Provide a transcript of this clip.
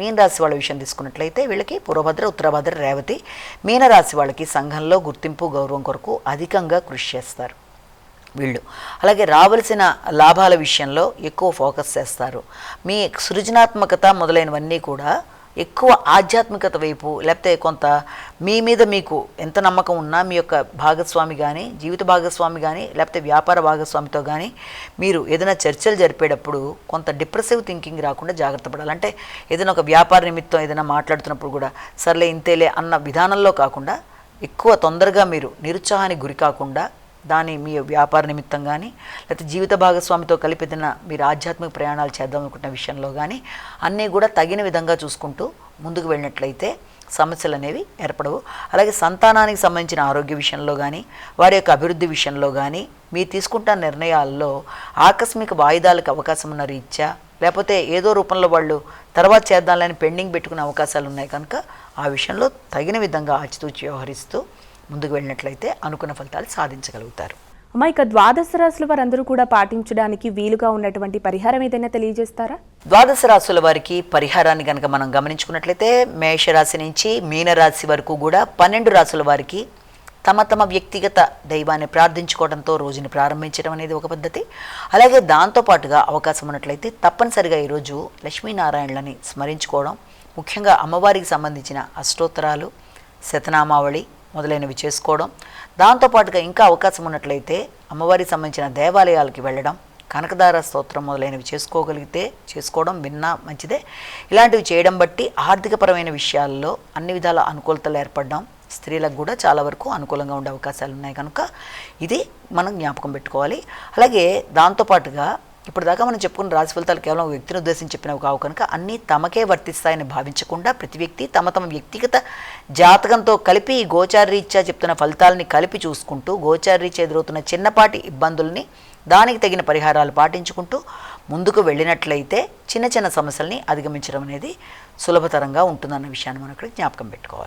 మీన రాశి వాళ్ళ విషయం తీసుకున్నట్లయితే వీళ్ళకి పూర్వభద్ర, ఉత్తరభద్ర, రేవతి. మీనరాశి వాళ్ళకి సంఘంలో గుర్తింపు, గౌరవం కొరకు అధికంగా కృషి చేస్తారు వీళ్ళు. అలాగే రావలసిన లాభాల విషయంలో ఎక్కువ ఫోకస్ చేస్తారు. మీ సృజనాత్మకత మొదలైనవన్నీ కూడా ఎక్కువ ఆధ్యాత్మికత వైపు, లేకపోతే కొంత మీ మీద మీకు ఎంత నమ్మకం ఉన్నా మీ యొక్క భాగస్వామి కానీ, జీవిత భాగస్వామి కానీ, లేకపోతే వ్యాపార భాగస్వామితో కానీ మీరు ఏదైనా చర్చలు జరిపేటప్పుడు కొంత డిప్రెసివ్ థింకింగ్ రాకుండా జాగ్రత్త పడాలి. అంటే ఏదైనా ఒక వ్యాపార నిమిత్తం ఏదైనా మాట్లాడుతున్నప్పుడు కూడా సర్లే ఇంతేలే అన్న విధానంలో కాకుండా ఎక్కువ తొందరగా మీరు నిరుత్సాహానికి గురి కాకుండా దాని మీ వ్యాపార నిమిత్తం కానీ, లేకపోతే జీవిత భాగస్వామితో కలిపి ఏదైనా మీరు ఆధ్యాత్మిక ప్రయాణాలు చేద్దాం అనుకుంటున్న విషయంలో కానీ అన్నీ కూడా తగిన విధంగా చూసుకుంటూ ముందుకు వెళ్ళినట్లయితే సమస్యలు అనేవి ఏర్పడవు. అలాగే సంతానానికి సంబంధించిన ఆరోగ్య విషయంలో కానీ, వారి యొక్క అభివృద్ధి విషయంలో కానీ మీరు తీసుకుంటున్న నిర్ణయాల్లో ఆకస్మిక వాయిదాలకు అవకాశం ఉన్న రీత్యా, లేకపోతే ఏదో రూపంలో వాళ్ళు తర్వాత చేద్దాలని పెండింగ్ పెట్టుకునే అవకాశాలు ఉన్నాయి కనుక ఆ విషయంలో తగిన విధంగా ఆచితూచి వ్యవహరిస్తూ ముందుకు వెళ్ళినట్లయితే అనుకున్న ఫలితాలు సాధించగలుగుతారు. అమ్మా, ఇక ద్వాదశ రాశుల వారందరూ కూడా పాటించడానికి వీలుగా ఉన్నటువంటి పరిహారం ఏదైనా తెలియజేస్తారా? ద్వాదశ రాశుల వారికి పరిహారాన్ని కనుక మనం గమనించుకున్నట్లయితే మేషరాశి నుంచి మీనరాశి వరకు కూడా 12 రాశుల వారికి తమ తమ వ్యక్తిగత దైవాన్ని ప్రార్థించుకోవడంతో రోజుని ప్రారంభించడం అనేది ఒక పద్ధతి. అలాగే దాంతోపాటుగా అవకాశం ఉన్నట్లయితే తప్పనిసరిగా ఈరోజు లక్ష్మీనారాయణులని స్మరించుకోవడం, ముఖ్యంగా అమ్మవారికి సంబంధించిన అష్టోత్తరాలు, శతనామావళి మొదలైనవి చేసుకోవడం, దాంతోపాటుగా ఇంకా అవకాశం ఉన్నట్లయితే అమ్మవారికి సంబంధించిన దేవాలయాలకి వెళ్ళడం, కనకదార స్తోత్రం మొదలైనవి చేసుకోవడం విన్నా మంచిదే. ఇలాంటివి చేయడం బట్టి ఆర్థికపరమైన విషయాల్లో అన్ని విధాల అనుకూలతలు ఏర్పడడం, స్త్రీలకు కూడా చాలా వరకు అనుకూలంగా ఉండే అవకాశాలు ఉన్నాయి కనుక ఇది మనం జ్ఞాపకం పెట్టుకోవాలి. అలాగే దాంతోపాటుగా ఇప్పటిదాకా మనం చెప్పుకున్న రాశి ఫలితాలు కేవలం ఒక వ్యక్తిని ఉద్దేశించి చెప్పినవి కావు కనుక అన్నీ తమకే వర్తిస్తాయని భావించకుండా ప్రతి వ్యక్తి తమ తమ వ్యక్తిగత జాతకంతో కలిపి గోచారరీత్యా చెప్తున్న ఫలితాలని కలిపి చూసుకుంటూ గోచారరీత్యా ఎదురవుతున్న చిన్నపాటి ఇబ్బందుల్ని దానికి తగిన పరిహారాలు పాటించుకుంటూ ముందుకు వెళ్ళినట్లయితే చిన్న చిన్న సమస్యల్ని అధిగమించడం అనేది సులభతరంగా ఉంటుందన్న విషయాన్ని మనం ఇక్కడ జ్ఞాపకం పెట్టుకోవాలి.